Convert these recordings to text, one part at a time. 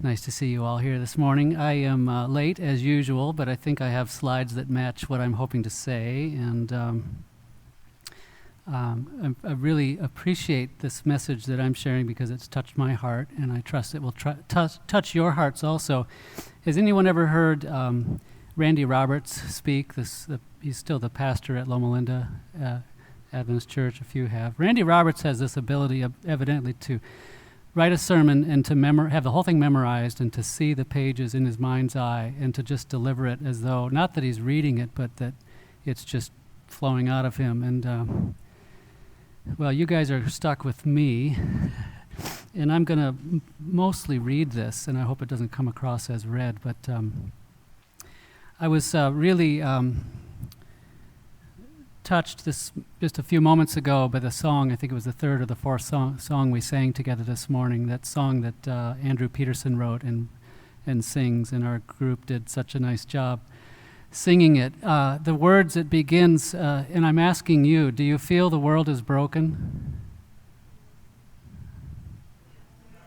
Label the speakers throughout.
Speaker 1: Nice to see you all here this morning. I am late as usual, but I think I have slides that match what I'm hoping to say, and I really appreciate this message that I'm sharing because it's touched my heart, and I trust it will touch your hearts also. Has anyone ever heard Randy Roberts speak? He's still the pastor at Loma Linda Adventist Church. A few have. Randy Roberts has this ability, evidently, to write a sermon and to have the whole thing memorized and to see the pages in his mind's eye and to just deliver it as though, not that he's reading it, but that it's just flowing out of him. And, well, you guys are stuck with me, and I'm going to mostly read this, and I hope it doesn't come across as read, but I was really touched this just a few moments ago by the song. I think it was the third or the fourth song we sang together this morning, that song that Andrew Peterson wrote and sings, and our group did such a nice job singing it. The words, it begins, and I'm asking you, do you feel the world is broken?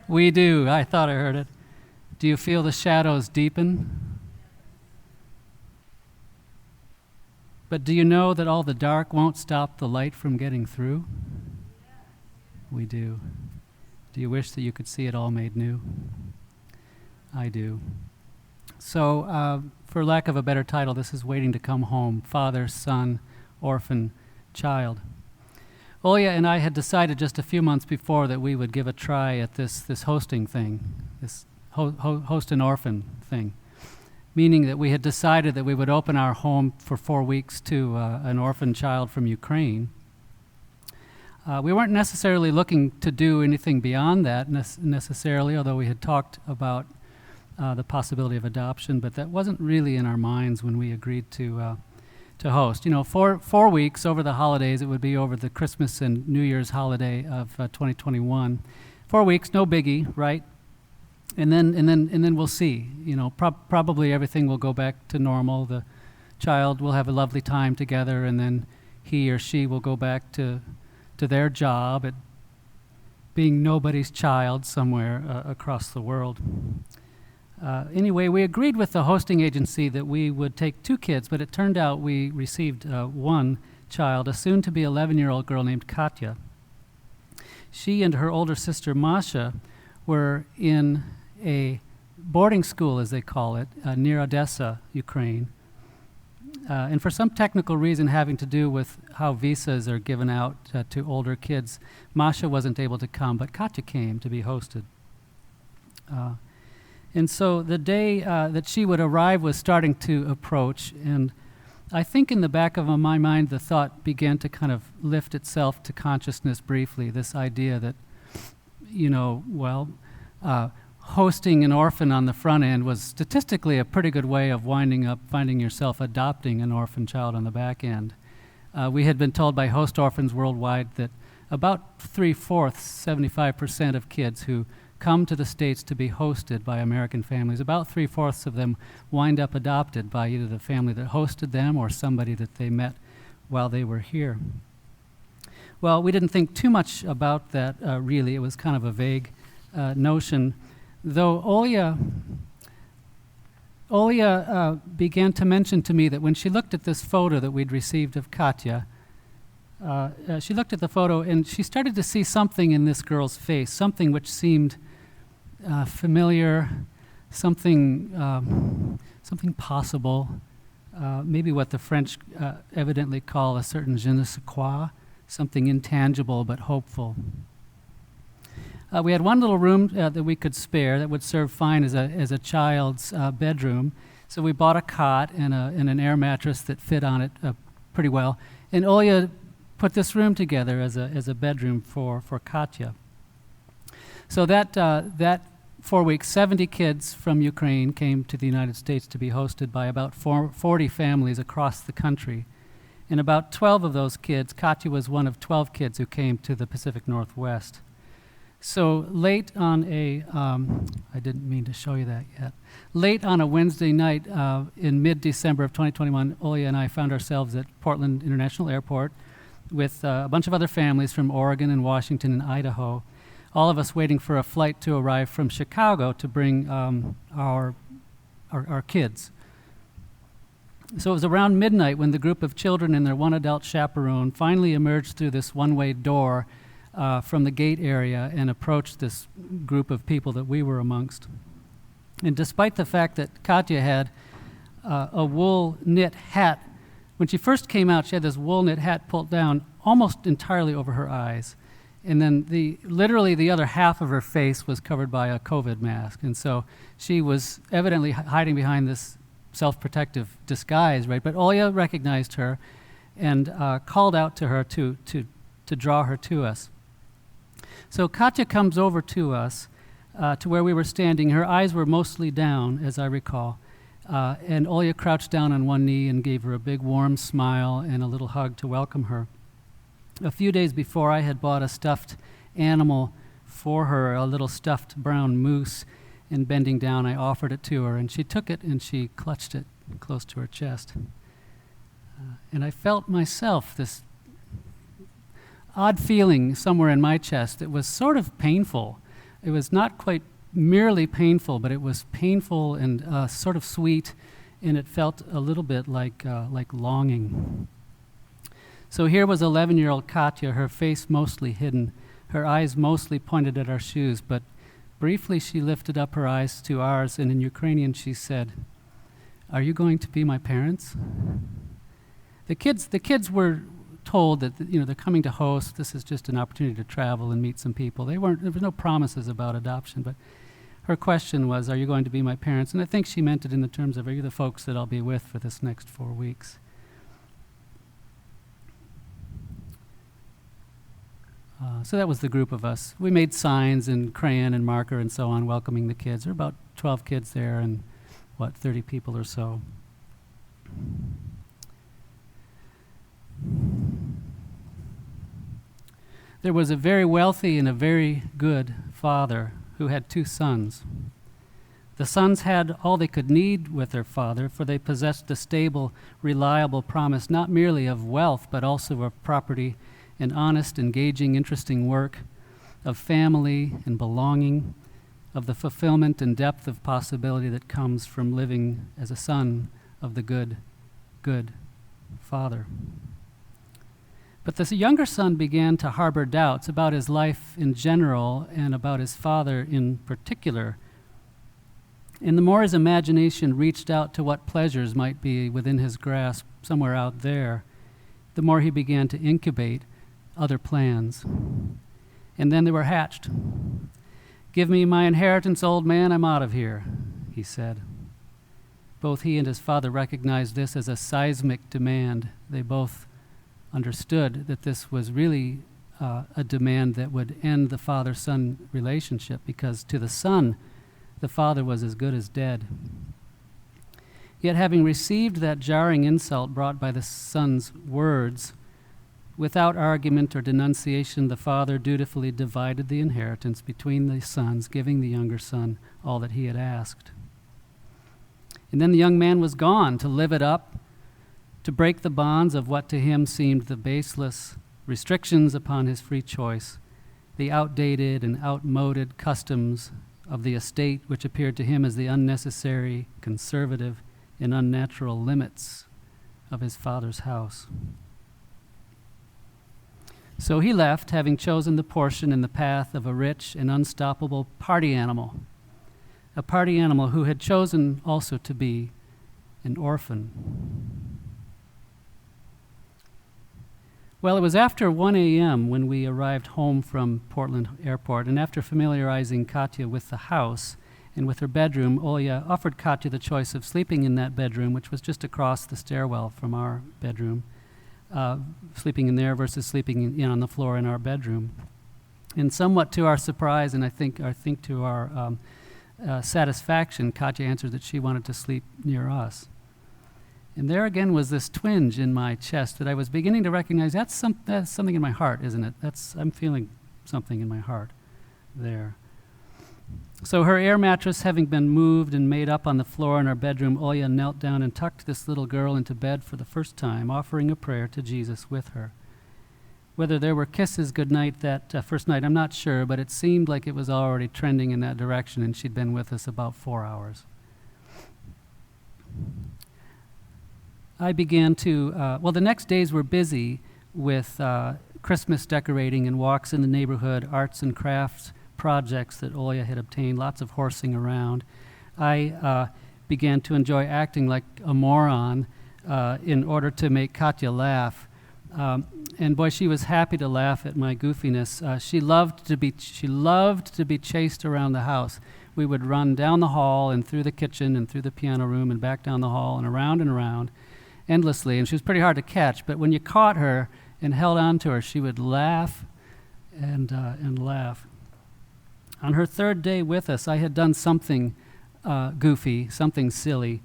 Speaker 1: We do. I thought I heard it. Do you feel the shadows deepen? But do you know that all the dark won't stop the light from getting through? We do. Do you wish that you could see it all made new? I do. So, for lack of a better title, this is Waiting to Come Home, Father, Son, Orphan, Child. Olya and I had decided just a few months before that we would give a try at this hosting thing, this host an orphan thing. Meaning that we had decided that we would open our home for 4 weeks to an orphan child from Ukraine. We weren't necessarily looking to do anything beyond that necessarily, although we had talked about the possibility of adoption, but that wasn't really in our minds when we agreed to host. You know, 4 weeks over the holidays, it would be over the Christmas and New Year's holiday of 2021. 4 weeks, no biggie, right? And then we'll see. You know, probably everything will go back to normal. The child will have a lovely time together, and then he or she will go back to their job at being nobody's child somewhere across the world. Anyway, we agreed with the hosting agency that we would take 2 kids, but it turned out we received 1 child, a soon-to-be 11-year-old girl named Katya. She and her older sister Masha were in a boarding school, as they call it, near Odessa, Ukraine. And for some technical reason having to do with how visas are given out to older kids, Masha wasn't able to come, but Katya came to be hosted. And so the day that she would arrive was starting to approach, and I think in the back of my mind the thought began to kind of lift itself to consciousness briefly, this idea that, you know, well, hosting an orphan on the front end was statistically a pretty good way of winding up finding yourself adopting an orphan child on the back end. We had been told by host orphans worldwide that about 3/4, 75% of kids who come to the States to be hosted by American families, about 3/4 of them wind up adopted by either the family that hosted them or somebody that they met while they were here. Well, we didn't think too much about that, really. It was kind of a vague notion, though Olya began to mention to me that when she looked at this photo that we'd received of Katya, she looked at the photo and she started to see something in this girl's face, something which seemed familiar, something possible, maybe what the French evidently call a certain je ne sais quoi, something intangible but hopeful. We had one little room that we could spare that would serve fine as a child's bedroom. So we bought a cot and an air mattress that fit on it pretty well. And Olya put this room together as a bedroom for Katya. So that 4 weeks, 70 kids from Ukraine came to the United States to be hosted by about 40 families across the country. And about 12 of those kids, Katya was one of 12 kids who came to the Pacific Northwest. So late on I didn't mean to show you that yet. Late on a Wednesday night in mid-December of 2021, Olya and I found ourselves at Portland International Airport with a bunch of other families from Oregon and Washington and Idaho, all of us waiting for a flight to arrive from Chicago to bring our kids. So it was around midnight when the group of children and their one adult chaperone finally emerged through this one-way door from the gate area and approached this group of people that we were amongst. And despite the fact that Katya had a wool knit hat, when she first came out, she had this wool knit hat pulled down almost entirely over her eyes. And then literally the other half of her face was covered by a COVID mask. And so she was evidently hiding behind this self-protective disguise, right? But Olya recognized her and called out to her to draw her to us. So Katya comes over to us, to where we were standing. Her eyes were mostly down, as I recall. And Olya crouched down on one knee and gave her a big warm smile and a little hug to welcome her. A few days before, I had bought a stuffed animal for her, a little stuffed brown moose, and bending down, I offered it to her, and she took it and she clutched it close to her chest. And I felt myself this odd feeling somewhere in my chest. It was sort of painful. It was not quite merely painful, but it was painful and sort of sweet, and it felt a little bit like longing. So here was 11-year-old Katya, her face mostly hidden, her eyes mostly pointed at our shoes, but briefly she lifted up her eyes to ours, and in Ukrainian she said, "Are you going to be my parents?" The kids were told that they're coming to host. This is just an opportunity to travel and meet some people. There were no promises about adoption, but her question was, "Are you going to be my parents?" And I think she meant it in the terms of, "Are you the folks that I'll be with for this next 4 weeks?" So that was the group of us. We made signs and crayon and marker and so on, welcoming the kids. There were about 12 kids there and, 30 people or so. There was a very wealthy and a very good father who had 2 sons. The sons had all they could need with their father, for they possessed a stable, reliable promise not merely of wealth, but also of property and honest, engaging, interesting work, of family and belonging, of the fulfillment and depth of possibility that comes from living as a son of the good Father. But the younger son began to harbor doubts about his life in general and about his father in particular. And the more his imagination reached out to what pleasures might be within his grasp somewhere out there, the more he began to incubate other plans. And then they were hatched. "Give me my inheritance, old man, I'm out of here," he said. Both he and his father recognized this as a seismic demand. They both understood that this was really a demand that would end the father-son relationship, because to the son, the father was as good as dead. Yet having received that jarring insult brought by the son's words, without argument or denunciation, the father dutifully divided the inheritance between the sons, giving the younger son all that he had asked. And then the young man was gone to live it up, to break the bonds of what to him seemed the baseless restrictions upon his free choice, the outdated and outmoded customs of the estate, which appeared to him as the unnecessary, conservative, and unnatural limits of his father's house. So he left, having chosen the portion in the path of a rich and unstoppable party animal, a party animal who had chosen also to be an orphan. Well, it was after 1 a.m. when we arrived home from Portland Airport, and after familiarizing Katya with the house and with her bedroom, Olya offered Katya the choice of sleeping in that bedroom, which was just across the stairwell from our bedroom, sleeping in there versus sleeping on the floor in our bedroom. And somewhat to our surprise, and I think to our satisfaction, Katya answered that she wanted to sleep near us. And there again was this twinge in my chest that I was beginning to recognize. That's something in my heart, isn't it? I'm feeling something in my heart there. So her air mattress having been moved and made up on the floor in our bedroom, Olya knelt down and tucked this little girl into bed for the first time, offering a prayer to Jesus with her. Whether there were kisses goodnight that first night, I'm not sure, but it seemed like it was already trending in that direction, and she'd been with us about 4 hours. I began to, the next days were busy with Christmas decorating and walks in the neighborhood, arts and crafts projects that Olya had obtained, lots of horsing around. I began to enjoy acting like a moron in order to make Katya laugh. And boy, she was happy to laugh at my goofiness. She loved to be chased around the house. We would run down the hall and through the kitchen and through the piano room and back down the hall and around endlessly. And she was pretty hard to catch. But when you caught her and held on to her, she would laugh and laugh. On her third day with us, I had done something goofy, something silly,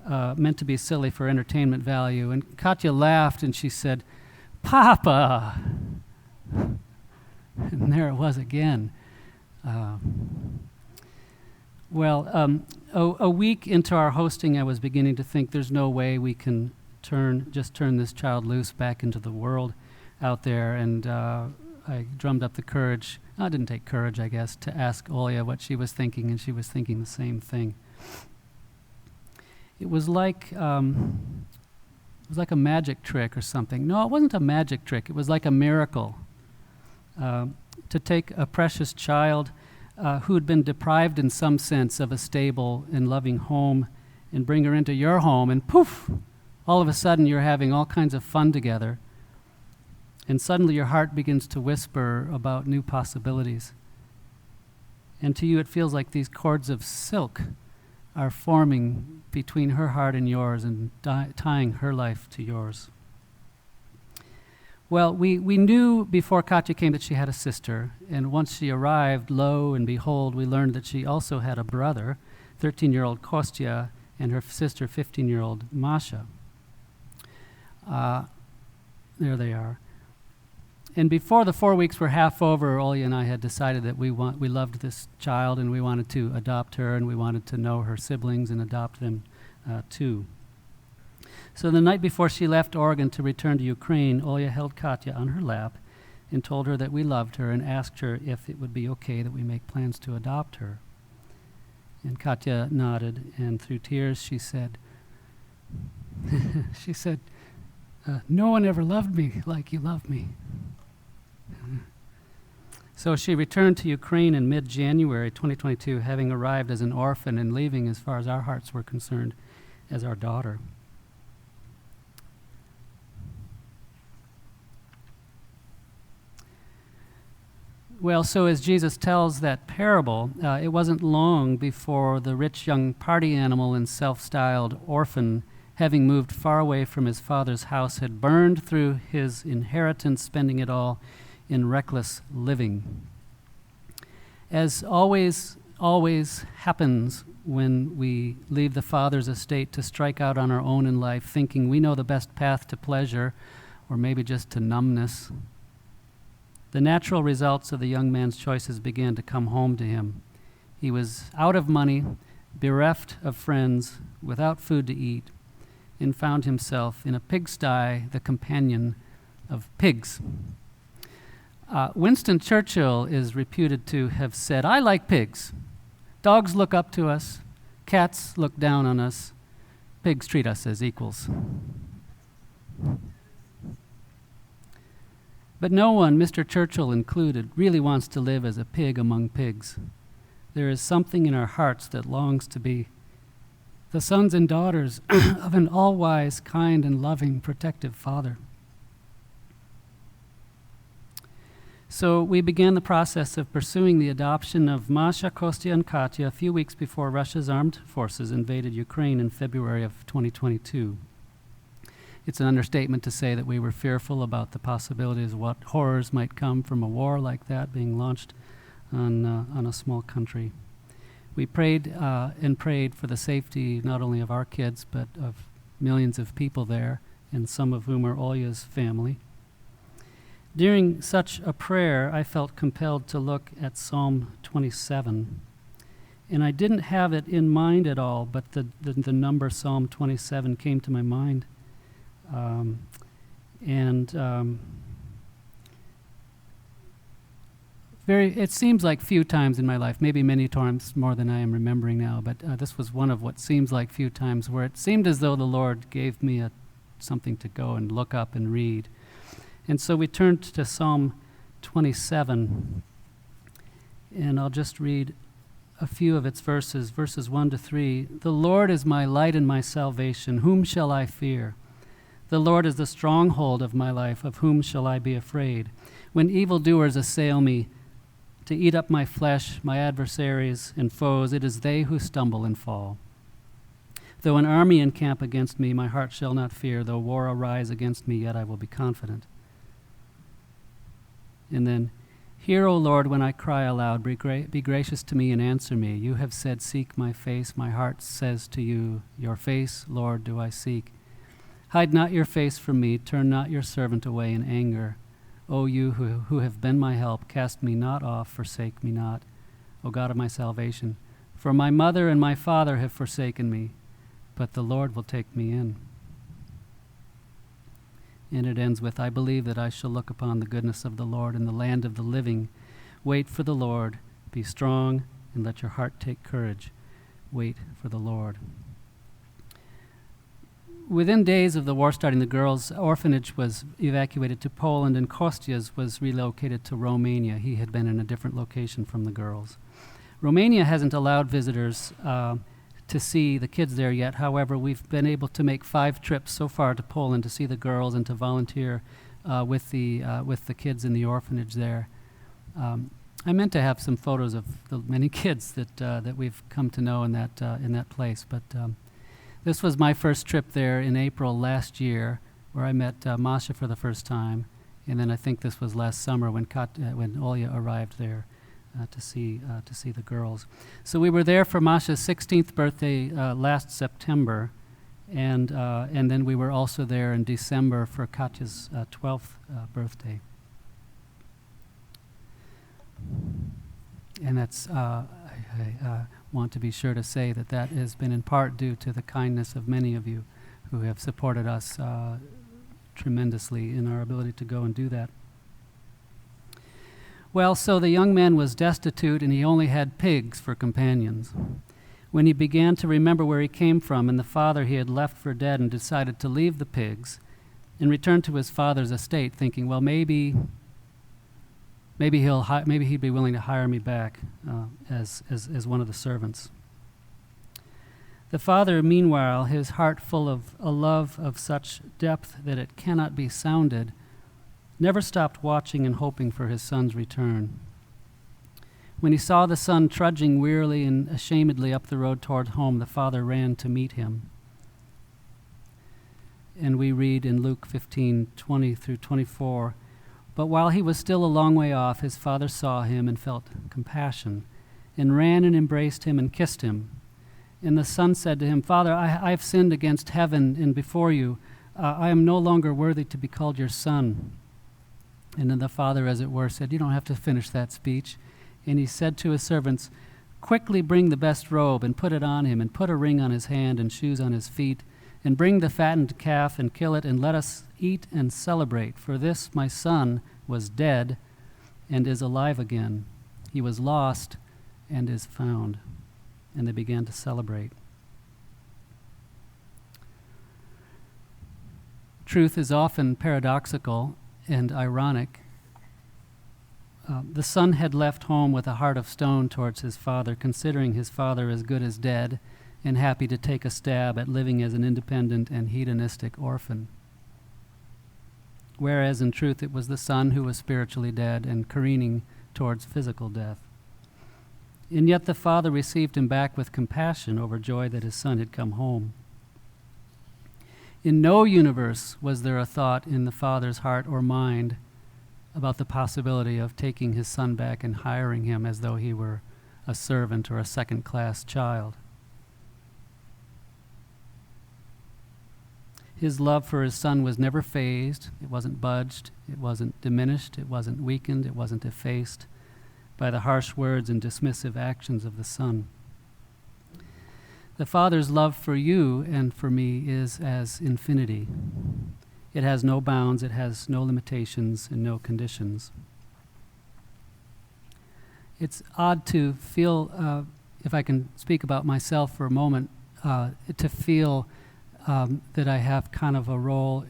Speaker 1: meant to be silly for entertainment value. And Katya laughed and she said, "Papa!" And there it was again. A week into our hosting, I was beginning to think there's no way we can turn this child loose back into the world out there. And I drummed up the courage. I didn't take courage, I guess, to ask Olya what she was thinking, and she was thinking the same thing. It was like a magic trick or something. No, it wasn't a magic trick. It was like a miracle. To take a precious child who had been deprived in some sense of a stable and loving home and bring her into your home, and poof, all of a sudden you're having all kinds of fun together. And suddenly your heart begins to whisper about new possibilities. And to you it feels like these cords of silk are forming between her heart and yours and tying her life to yours. Well, we knew before Katya came that she had a sister, and once she arrived, lo and behold, we learned that she also had a brother, 13-year-old Kostya, and her sister, 15-year-old Masha. There they are. And before the 4 weeks were half over, Olya and I had decided that we loved this child and we wanted to adopt her, and we wanted to know her siblings and adopt them too. So the night before she left Oregon to return to Ukraine, Olya held Katya on her lap and told her that we loved her and asked her if it would be okay that we make plans to adopt her. And Katya nodded, and through tears she said, "No one ever loved me like you love me." So she returned to Ukraine in mid-January 2022, having arrived as an orphan and leaving, as far as our hearts were concerned, as our daughter. Well, so as Jesus tells that parable, it wasn't long before the rich young party animal and self-styled orphan, having moved far away from his father's house, had burned through his inheritance, spending it all in reckless living. As always happens when we leave the Father's estate to strike out on our own in life, thinking we know the best path to pleasure, or maybe just to numbness, the natural results of the young man's choices began to come home to him. He was out of money, bereft of friends, without food to eat, and found himself in a pigsty, the companion of pigs. Winston Churchill is reputed to have said, "I like pigs. Dogs look up to us. Cats look down on us. Pigs treat us as equals." But no one, Mr. Churchill included, really wants to live as a pig among pigs. There is something in our hearts that longs to be the sons and daughters of an all-wise, kind, and loving, protective Father. So we began the process of pursuing the adoption of Masha, Kostya, and Katya a few weeks before Russia's armed forces invaded Ukraine in February of 2022. It's an understatement to say that we were fearful about the possibilities of what horrors might come from a war like that being launched on a small country. We prayed and prayed for the safety not only of our kids, but of millions of people there, and some of whom are Olya's family. During such a prayer, I felt compelled to look at Psalm 27. And I didn't have it in mind at all, but the number Psalm 27 came to my mind. It seems like few times in my life, maybe many times more than I am remembering now, but this was one of what seems like few times where it seemed as though the Lord gave me something to go and look up and read. And so we turned to Psalm 27, and I'll just read a few of its verses 1 to 3. The Lord is my light and my salvation. Whom shall I fear? The Lord is the stronghold of my life. Of whom shall I be afraid? When evildoers assail me to eat up my flesh, my adversaries and foes, it is they who stumble and fall. Though an army encamp against me, my heart shall not fear. Though war arise against me, yet I will be confident. And then, hear, O Lord, when I cry aloud. Be gracious to me and answer me. You have said, seek my face. My heart says to you, your face, Lord, do I seek. Hide not your face from me. Turn not your servant away in anger. O you who have been my help, cast me not off, forsake me not, O God of my salvation. For my mother and my father have forsaken me, but the Lord will take me in. And it ends with, I believe that I shall look upon the goodness of the Lord in the land of the living. Wait for the Lord. Be strong, and let your heart take courage. Wait for the Lord. Within days of the war starting, the girls' orphanage was evacuated to Poland, and Kostias was relocated to Romania. He had been in a different location from the girls. Romania hasn't allowed visitors to see the kids there yet. However, we've been able to make 5 trips so far to Poland to see the girls and to volunteer with the kids in the orphanage there. I meant to have some photos of the many kids that we've come to know in that place, but this was my first trip there in April last year, where I met Masha for the first time, and then I think this was last summer when Olya arrived there to see the girls. So we were there for Masha's 16th birthday last September, and then we were also there in December for Katya's 12th birthday. And that's I want to be sure to say that has been in part due to the kindness of many of you who have supported us tremendously in our ability to go and do that. Well, so the young man was destitute, and he only had pigs for companions. When he began to remember where he came from and the father he had left for dead, and decided to leave the pigs and return to his father's estate, thinking, well, maybe he'd be willing to hire me back as one of the servants. The father, meanwhile, his heart full of a love of such depth that it cannot be sounded, never stopped watching and hoping for his son's return. When he saw the son trudging wearily and ashamedly up the road toward home, the father ran to meet him. And we read in Luke 15:20 through 24, but while he was still a long way off, his father saw him and felt compassion, and ran and embraced him and kissed him. And the son said to him, Father, I have sinned against heaven and before you. I am no longer worthy to be called your son. And then the father, as it were, said, you don't have to finish that speech. And he said to his servants, quickly bring the best robe and put it on him, and put a ring on his hand and shoes on his feet, and bring the fattened calf and kill it, and let us eat and celebrate. For this my son was dead and is alive again. He was lost and is found. And they began to celebrate. Truth is often paradoxical and ironic. The son had left home with a heart of stone towards his father, considering his father as good as dead and happy to take a stab at living as an independent and hedonistic orphan. Whereas in truth it was the son who was spiritually dead and careening towards physical death. And yet the father received him back with compassion, overjoyed that his son had come home. In no universe was there a thought in the father's heart or mind about the possibility of taking his son back and hiring him as though he were a servant or a second-class child. His love for his son was never phased, it wasn't budged, it wasn't diminished, it wasn't weakened, it wasn't effaced by the harsh words and dismissive actions of the son. The Father's love for you and for me is as infinity. It has no bounds, it has no limitations and no conditions. it's odd to feel, if I can speak about myself for a moment, to feel that I have kind of a role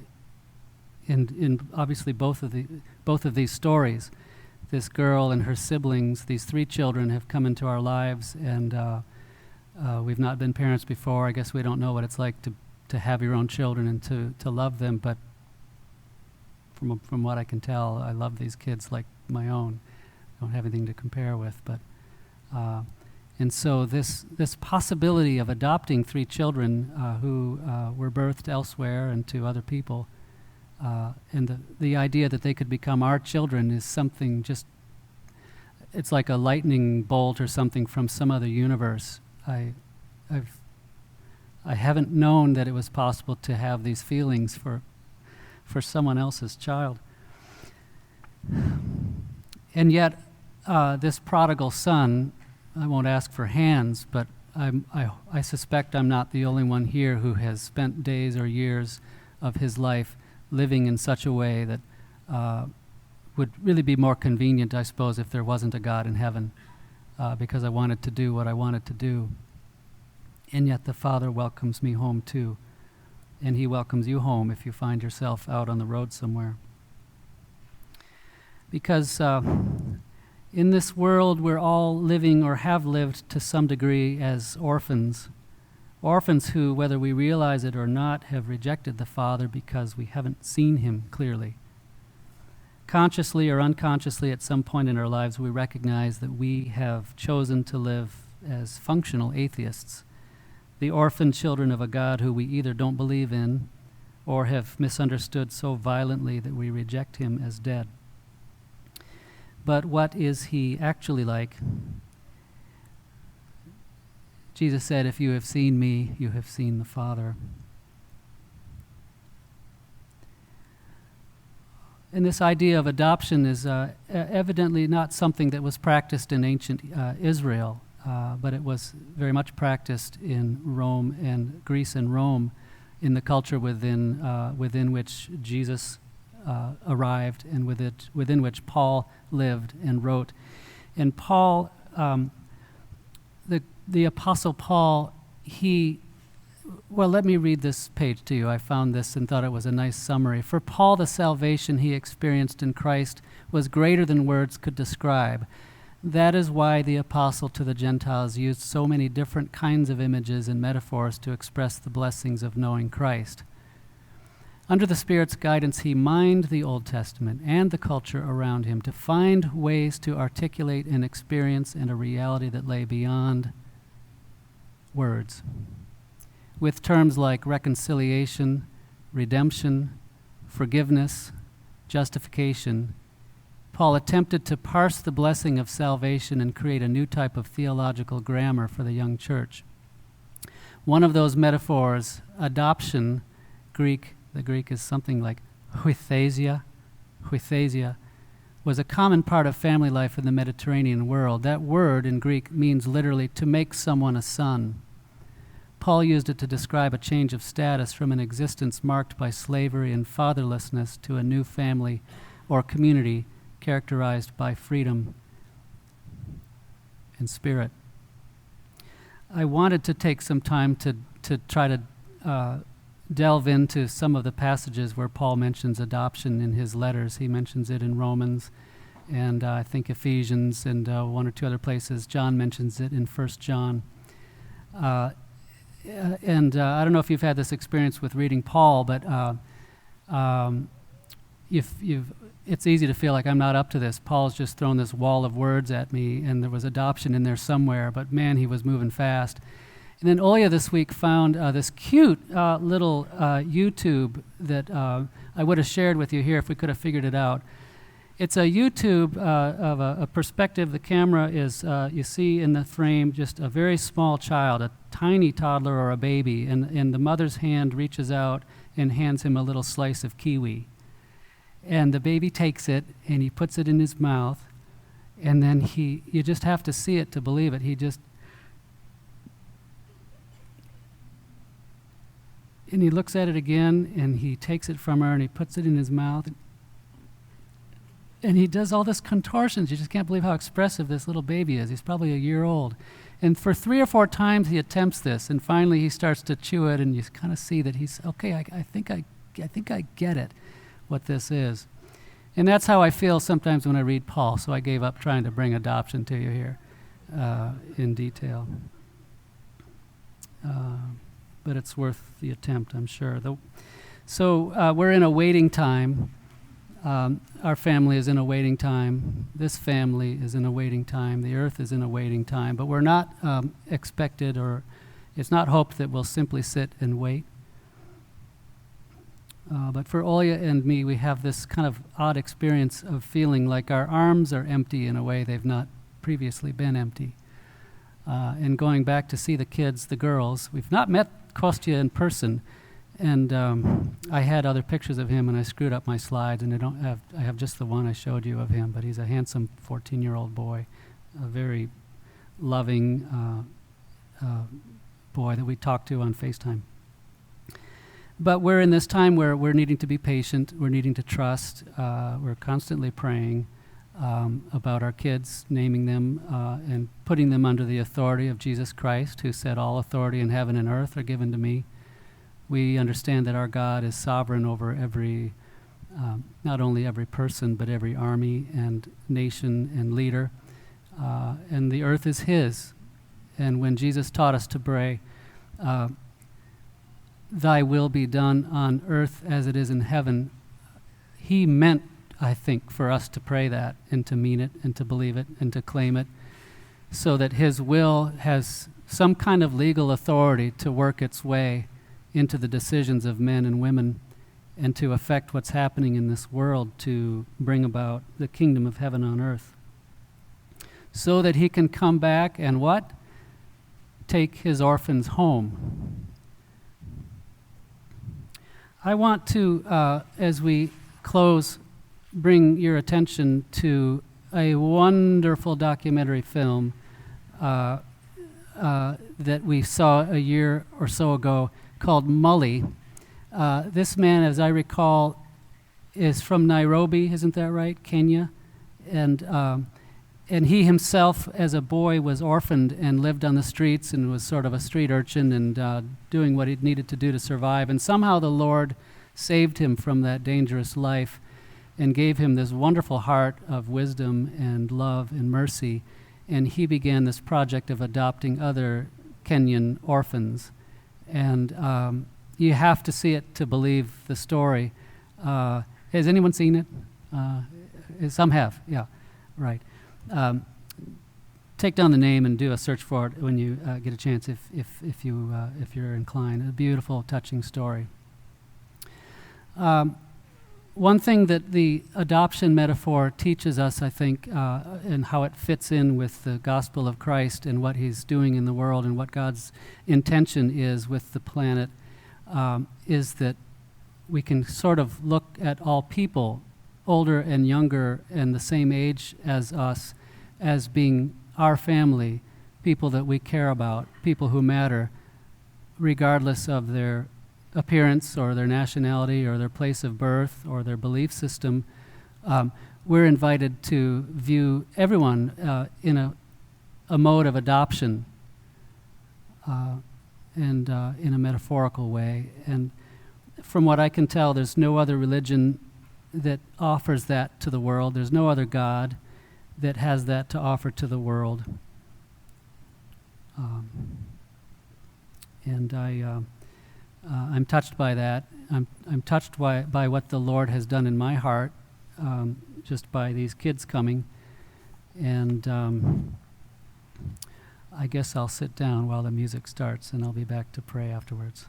Speaker 1: in obviously both of these stories. This girl and her siblings, these 3 children, have come into our lives, and we've not been parents before. I guess we don't know what it's like to have your own children and to love them, but from what I can tell, I love these kids like my own. I don't have anything to compare with, but and so this possibility of adopting 3 children who were birthed elsewhere and to other people, and the idea that they could become our children is something just, it's like a lightning bolt or something from some other universe. I haven't known that it was possible to have these feelings for someone else's child. And yet, this prodigal son, I won't ask for hands, but I suspect I'm not the only one here who has spent days or years of his life living in such a way that would really be more convenient, I suppose, if there wasn't a God in heaven, because I wanted to do what I wanted to do. And yet the Father welcomes me home too, and he welcomes you home if you find yourself out on the road somewhere. Because in this world, we're all living or have lived to some degree as orphans. Orphans who, whether we realize it or not, have rejected the Father because we haven't seen him clearly. Consciously or unconsciously, at some point in our lives, we recognize that we have chosen to live as functional atheists, the orphan children of a God who we either don't believe in or have misunderstood so violently that we reject him as dead. But what is he actually like? Jesus said, "If you have seen me, you have seen the Father." And this idea of adoption is evidently not something that was practiced in ancient Israel, but it was very much practiced in Rome and Greece and Rome, in the culture within which Jesus arrived and within which Paul lived and wrote. And Paul, the Apostle Paul, let me read this page to you. I found this and thought it was a nice summary. For Paul, the salvation he experienced in Christ was greater than words could describe. That is why the apostle to the Gentiles used so many different kinds of images and metaphors to express the blessings of knowing Christ. Under the Spirit's guidance, he mined the Old Testament and the culture around him to find ways to articulate an experience and a reality that lay beyond words. With terms like reconciliation, redemption, forgiveness, justification, Paul attempted to parse the blessing of salvation and create a new type of theological grammar for the young church. One of those metaphors, adoption, the Greek is something like huithesia, was a common part of family life in the Mediterranean world. That word in Greek means literally to make someone a son. Paul used it to describe a change of status from an existence marked by slavery and fatherlessness to a new family or community characterized by freedom and spirit. I wanted to take some time to try to delve into some of the passages where Paul mentions adoption in his letters. He mentions it in Romans and I think Ephesians and one or two other places. John mentions it in 1 John. And I don't know if you've had this experience with reading Paul, but it's easy to feel like I'm not up to this. Paul's just thrown this wall of words at me, and there was adoption in there somewhere, but man, he was moving fast. And then Olya this week found this cute little YouTube that I would have shared with you here if we could have figured it out. It's a YouTube of a perspective. The camera is, you see in the frame, just a very small child, a tiny toddler or a baby, and the mother's hand reaches out and hands him a little slice of kiwi. And the baby takes it, and he puts it in his mouth, and then you just have to see it to believe it. And he looks at it again, and he takes it from her, and he puts it in his mouth. And he does all this contortions. You just can't believe how expressive this little baby is. He's probably a year old. And for 3 or 4 times he attempts this, and finally he starts to chew it, and you kind of see that he's, okay, I think I get it, what this is. And that's how I feel sometimes when I read Paul, so I gave up trying to bring adoption to you here in detail. But it's worth the attempt, I'm sure. So we're in a waiting time. Our family is in a waiting time. This family is in a waiting time. The earth is in a waiting time. But we're not expected, or it's not hoped that we'll simply sit and wait. But for Olya and me, we have this kind of odd experience of feeling like our arms are empty in a way they've not previously been empty. And going back to see the kids, the girls, we've not met Kostya in person. And I had other pictures of him, and I screwed up my slides, and I have just the one I showed you of him, but he's a handsome 14-year-old boy, a very loving boy that we talk to on FaceTime. But we're in this time where we're needing to be patient, we're needing to trust, we're constantly praying about our kids, naming them and putting them under the authority of Jesus Christ, who said, "All authority in heaven and earth are given to me." We understand that our God is sovereign over every, not only every person, but every army and nation and leader. And the earth is his. And when Jesus taught us to pray, "Thy will be done on earth as it is in heaven," he meant, I think, for us to pray that and to mean it and to believe it and to claim it, so that his will has some kind of legal authority to work its way into the decisions of men and women and to affect what's happening in this world to bring about the kingdom of heaven on earth. So that he can come back and what? Take his orphans home. I want to, as we close, bring your attention to a wonderful documentary film that we saw a year or so ago called Mully. This man, as I recall, is from Nairobi, isn't that right? Kenya. And he himself, as a boy, was orphaned and lived on the streets and was sort of a street urchin and doing what he needed to do to survive. And somehow the Lord saved him from that dangerous life and gave him this wonderful heart of wisdom and love and mercy. And he began this project of adopting other Kenyan orphans. And you have to see it to believe the story. Has anyone seen it? Some have, yeah, right. Take down the name and do a search for it when you get a chance, if you're inclined. A beautiful, touching story. One thing that the adoption metaphor teaches us, I think, and how it fits in with the gospel of Christ and what he's doing in the world and what God's intention is with the planet, is that we can sort of look at all people, older and younger and the same age as us, as being our family, people that we care about, people who matter, regardless of their appearance or their nationality or their place of birth or their belief system. We're invited to view everyone in a mode of adoption and in a metaphorical way. And from what I can tell, there's no other religion that offers that to the world. There's no other God that has that to offer to the world. And I'm touched by that. I'm touched by what the Lord has done in my heart, just by these kids coming. And I guess I'll sit down while the music starts, and I'll be back to pray afterwards.